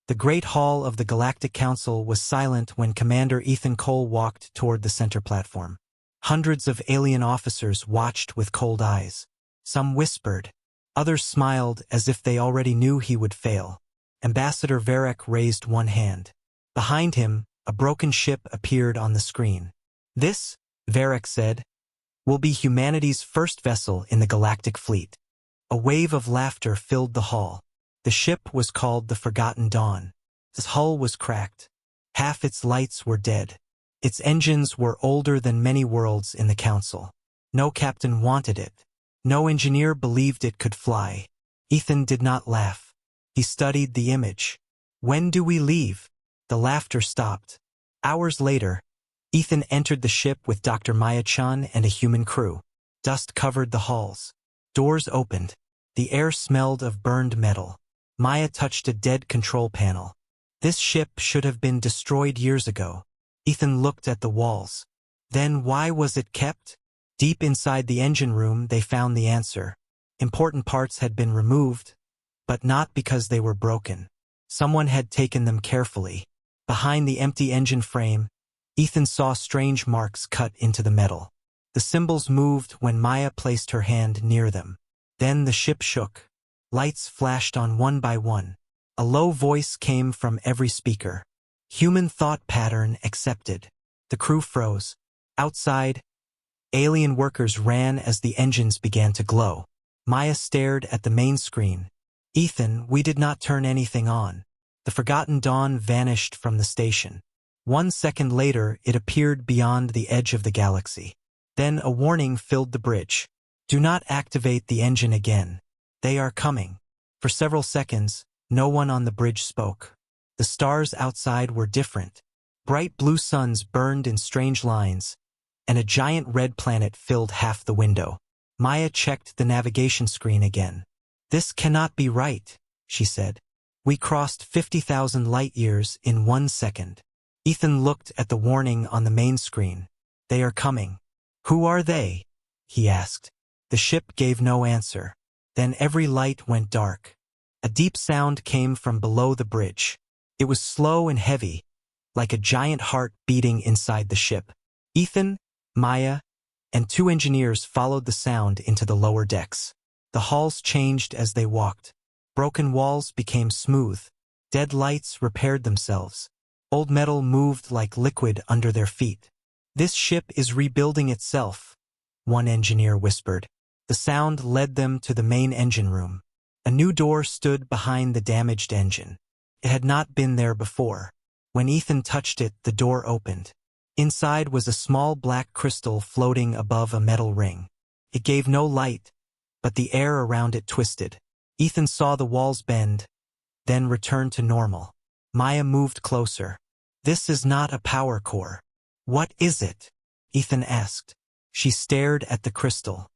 The Great Hall of the Galactic Council was silent when Commander Ethan Cole walked toward the center platform. Hundreds of alien officers watched with cold eyes. Some whispered. Others smiled as if they already knew he would fail. Ambassador Varric raised one hand. Behind him, a broken ship appeared on the screen. "This," Varric said, "will be humanity's first vessel in the Galactic Fleet." A wave of laughter filled the hall. The ship was called the Forgotten Dawn. Its hull was cracked. Half its lights were dead. Its engines were older than many worlds in the Council. No captain wanted it. No engineer believed it could fly. Ethan did not laugh. He studied the image. "When do we leave?" The laughter stopped. Hours later, Ethan entered the ship with Dr. Maya-chan and a human crew. Dust covered the halls. Doors opened. The air smelled of burned metal. Maya touched a dead control panel. This ship should have been destroyed years ago. Ethan looked at the walls. Then why was it kept? Deep inside the engine room, they found the answer. Important parts had been removed, but not because they were broken. Someone had taken them carefully. Behind the empty engine frame, Ethan saw strange marks cut into the metal. The symbols moved when Maya placed her hand near them. Then the ship shook. Lights flashed on one by one. A low voice came from every speaker. "Human thought pattern accepted." The crew froze. Outside, alien workers ran as the engines began to glow. Maya stared at the main screen. "Ethan, we did not turn anything on." The Forgotten Dawn vanished from the station. 1 second later, it appeared beyond the edge of the galaxy. Then a warning filled the bridge. "Do not activate the engine again. They are coming." For several seconds, no one on the bridge spoke. The stars outside were different. Bright blue suns burned in strange lines, and a giant red planet filled half the window. Maya checked the navigation screen again. "This cannot be right," she said. "We crossed 50,000 light-years in 1 second." Ethan looked at the warning on the main screen. "They are coming." "Who are they?" he asked. The ship gave no answer. Then every light went dark. A deep sound came from below the bridge. It was slow and heavy, like a giant heart beating inside the ship. Ethan, Maya, and 2 engineers followed the sound into the lower decks. The halls changed as they walked. Broken walls became smooth. Dead lights repaired themselves. Old metal moved like liquid under their feet. "This ship is rebuilding itself," one engineer whispered. The sound led them to the main engine room. A new door stood behind the damaged engine. It had not been there before. When Ethan touched it, the door opened. Inside was a small black crystal floating above a metal ring. It gave no light, but the air around it twisted. Ethan saw the walls bend, then return to normal. Maya moved closer. "This is not a power core." "What is it?" Ethan asked. She stared at the crystal.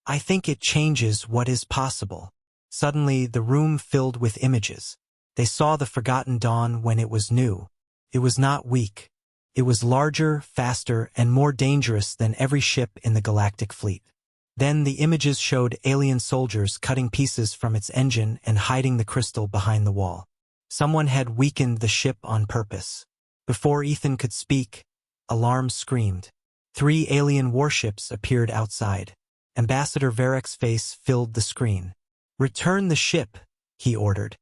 "I think it changes what is possible." Suddenly, the room filled with images. They saw the Forgotten Dawn when it was new. It was not weak. It was larger, faster, and more dangerous than every ship in the Galactic Fleet. Then the images showed alien soldiers cutting pieces from its engine and hiding the crystal behind the wall. Someone had weakened the ship on purpose. Before Ethan could speak, alarms screamed. 3 alien warships appeared outside. Ambassador Varric's face filled the screen. "Return the ship," he ordered,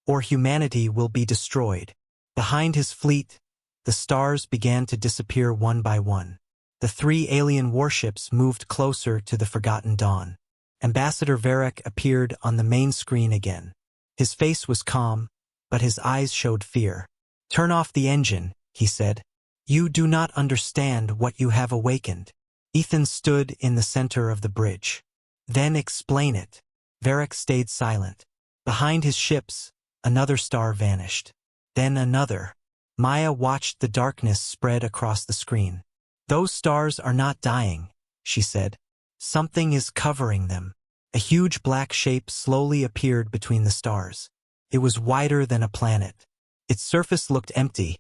"or humanity will be destroyed." Behind his fleet, the stars began to disappear one by one. The 3 alien warships moved closer to the Forgotten Dawn. Ambassador Varric appeared on the main screen again. His face was calm, but his eyes showed fear. "Turn off the engine," he said. "You do not understand what you have awakened." Ethan stood in the center of the bridge. "Then explain it." Varric stayed silent. Behind his ships, another star vanished. Then another. Maya watched the darkness spread across the screen. "Those stars are not dying," she said. "Something is covering them." A huge black shape slowly appeared between the stars. It was wider than a planet. Its surface looked empty,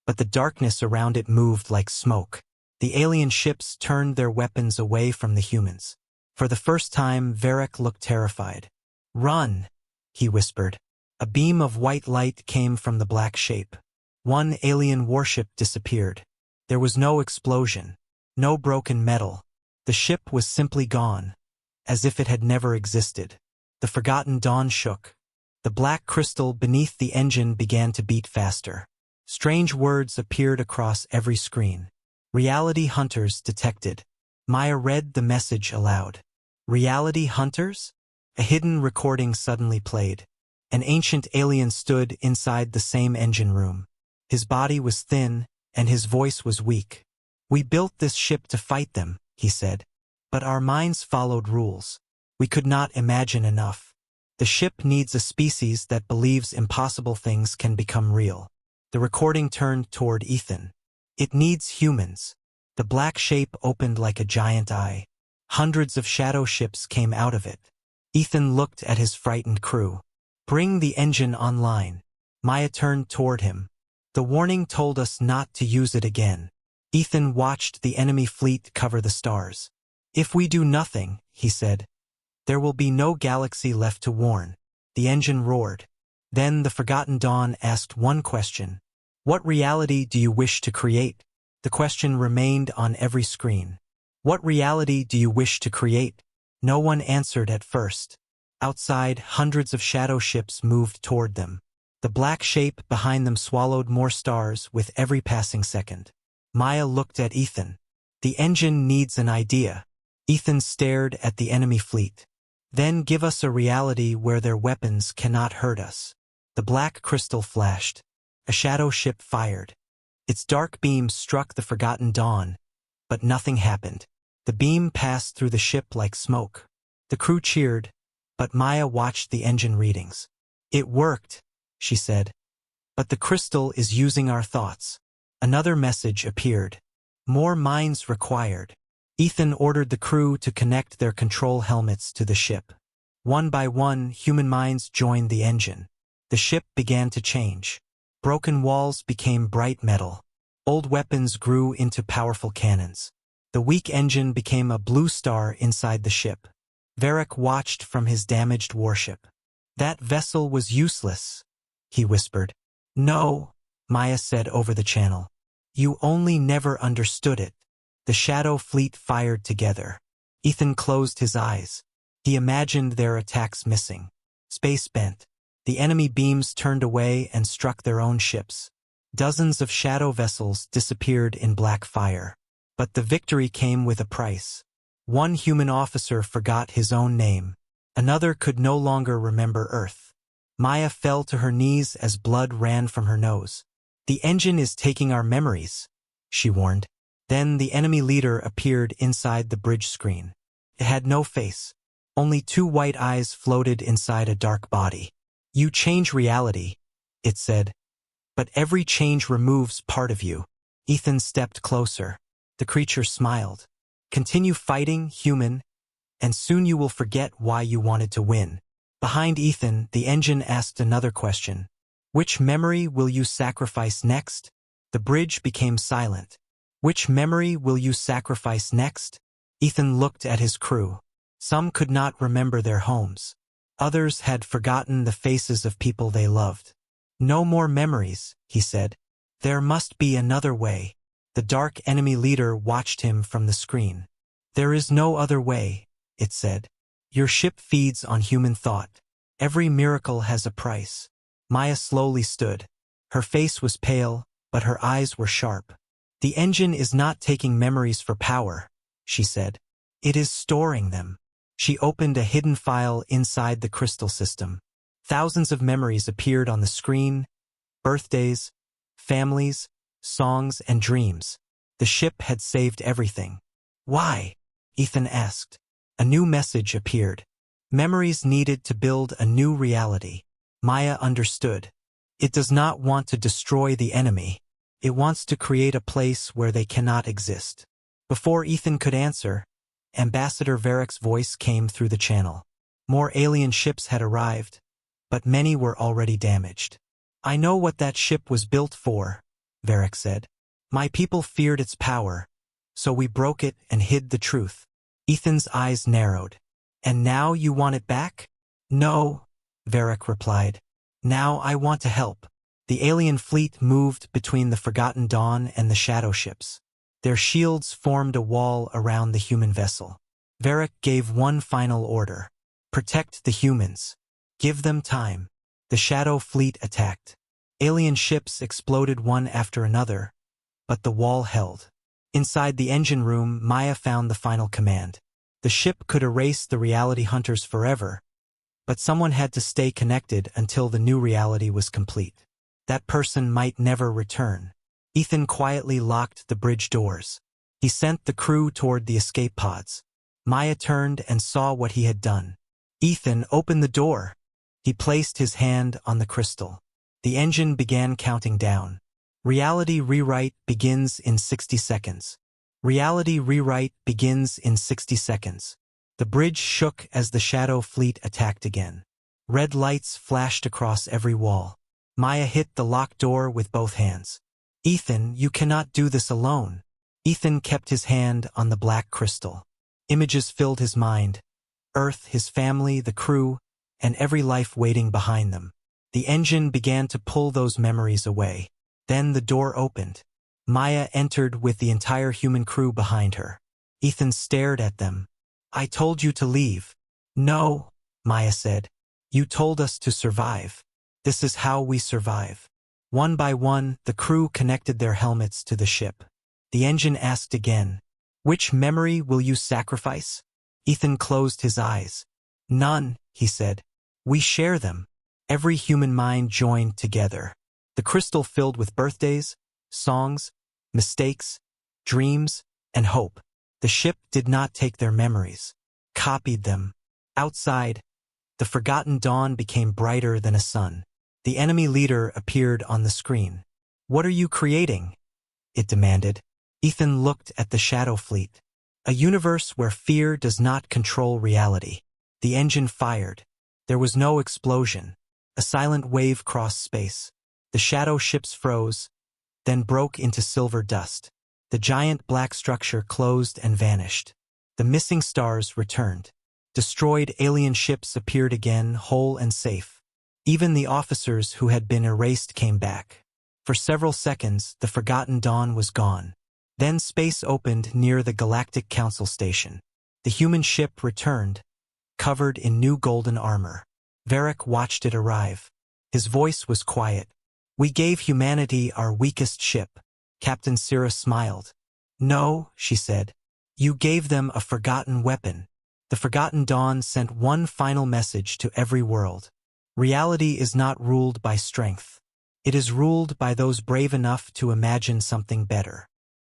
but the darkness around it moved like smoke. The alien ships turned their weapons away from the humans. For the first time, Varric looked terrified. "Run," he whispered. A beam of white light came from the black shape. One alien warship disappeared. There was no explosion, no broken metal. The ship was simply gone, as if it had never existed. The forgotten dawn shook. The black crystal beneath the engine began to beat faster. Strange words appeared across every screen. Reality hunters detected. Maya read the message aloud. Reality hunters? A hidden recording suddenly played. An ancient alien stood inside the same engine room. His body was thin, and his voice was weak. "We built this ship to fight them," he said. "But our minds followed rules. We could not imagine enough. The ship needs a species that believes impossible things can become real." The recording turned toward Ethan. "It needs humans." The black shape opened like a giant eye. Hundreds of shadow ships came out of it. Ethan looked at his frightened crew. "Bring the engine online." Maya turned toward him. "The warning told us not to use it again." Ethan watched the enemy fleet cover the stars. "If we do nothing," he said, "there will be no galaxy left to warn." The engine roared. Then the Forgotten Dawn asked one question. "What reality do you wish to create?" The question remained on every screen. "What reality do you wish to create?" No one answered at first. Outside, hundreds of shadow ships moved toward them. The black shape behind them swallowed more stars with every passing second. Maya looked at Ethan. "The engine needs an idea." Ethan stared at the enemy fleet. "Then give us a reality where their weapons cannot hurt us." The black crystal flashed. A shadow ship fired. Its dark beam struck the Forgotten Dawn, but nothing happened. The beam passed through the ship like smoke. The crew cheered, but Maya watched the engine readings. "It worked," she said. "But the crystal is using our thoughts." Another message appeared. "More minds required." Ethan ordered the crew to connect their control helmets to the ship. One by one, human minds joined the engine. The ship began to change. Broken walls became bright metal. Old weapons grew into powerful cannons. The weak engine became a blue star inside the ship. Varric watched from his damaged warship. "That vessel was useless," he whispered. "No," Maya said over the channel. "You only never understood it." The shadow fleet fired together. Ethan closed his eyes. He imagined their attacks missing. Space bent. The enemy beams turned away and struck their own ships. Dozens of shadow vessels disappeared in black fire. But the victory came with a price. One human officer forgot his own name. Another could no longer remember Earth. Maya fell to her knees as blood ran from her nose. "The engine is taking our memories," she warned. Then the enemy leader appeared inside the bridge screen. It had no face. Only two white eyes floated inside a dark body. "You change reality," it said. "But every change removes part of you." Ethan stepped closer. The creature smiled. "Continue fighting, human, and soon you will forget why you wanted to win." Behind Ethan, the engine asked another question. "Which memory will you sacrifice next?" The bridge became silent. "Which memory will you sacrifice next?" Ethan looked at his crew. Some could not remember their homes. Others had forgotten the faces of people they loved. "No more memories," he said. "There must be another way." The dark enemy leader watched him from the screen. "There is no other way," it said. "Your ship feeds on human thought. Every miracle has a price." Maya slowly stood. Her face was pale, but her eyes were sharp. "The engine is not taking memories for power," she said. "It is storing them." She opened a hidden file inside the crystal system. Thousands of memories appeared on the screen: birthdays, families, songs, and dreams. The ship had saved everything. "Why?" Ethan asked. A new message appeared. Memories needed to build a new reality. Maya understood. It does not want to destroy the enemy. It wants to create a place where they cannot exist. Before Ethan could answer, Ambassador Varric's voice came through the channel. More alien ships had arrived, but many were already damaged. "I know what that ship was built for," Varric said. "My people feared its power, so we broke it and hid the truth." Ethan's eyes narrowed. "And now you want it back?" "No," Varric replied. Now I want to help. The alien fleet moved between the Forgotten Dawn and the shadow ships. Their shields formed a wall around the human vessel. Varric gave one final order. Protect the humans. Give them time. The shadow fleet attacked. Alien ships exploded one after another, but the wall held. Inside the engine room, Maya found the final command. The ship could erase the reality hunters forever, but someone had to stay connected until the new reality was complete. That person might never return. Ethan quietly locked the bridge doors. He sent the crew toward the escape pods. Maya turned and saw what he had done. Ethan opened the door. He placed his hand on the crystal. The engine began counting down. Reality rewrite begins in 60 seconds. Reality rewrite begins in 60 seconds. The bridge shook as the shadow fleet attacked again. Red lights flashed across every wall. Maya hit the locked door with both hands. Ethan, you cannot do this alone. Ethan kept his hand on the black crystal. Images filled his mind. Earth, his family, the crew, and every life waiting behind them. The engine began to pull those memories away. Then the door opened. Maya entered with the entire human crew behind her. Ethan stared at them. I told you to leave. No, Maya said. You told us to survive. This is how we survive. One by one, the crew connected their helmets to the ship. The engine asked again, which memory will you sacrifice? Ethan closed his eyes. None, he said. We share them. Every human mind joined together. The crystal filled with birthdays, songs, mistakes, dreams, and hope. The ship did not take their memories, copied them. Outside, the Forgotten Dawn became brighter than a sun. The enemy leader appeared on the screen. What are you creating? It demanded. Ethan looked at the shadow fleet. A universe where fear does not control reality. The engine fired. There was no explosion. A silent wave crossed space. The shadow ships froze, then broke into silver dust. The giant black structure closed and vanished. The missing stars returned. Destroyed alien ships appeared again, whole and safe. Even the officers who had been erased came back. For several seconds, the Forgotten Dawn was gone. Then space opened near the Galactic Council station. The human ship returned, covered in new golden armor. Varric watched it arrive. His voice was quiet. We gave humanity our weakest ship. Captain Syrah smiled. No, she said. You gave them a forgotten weapon. The Forgotten Dawn sent one final message to every world. Reality is not ruled by strength. It is ruled by those brave enough to imagine something better.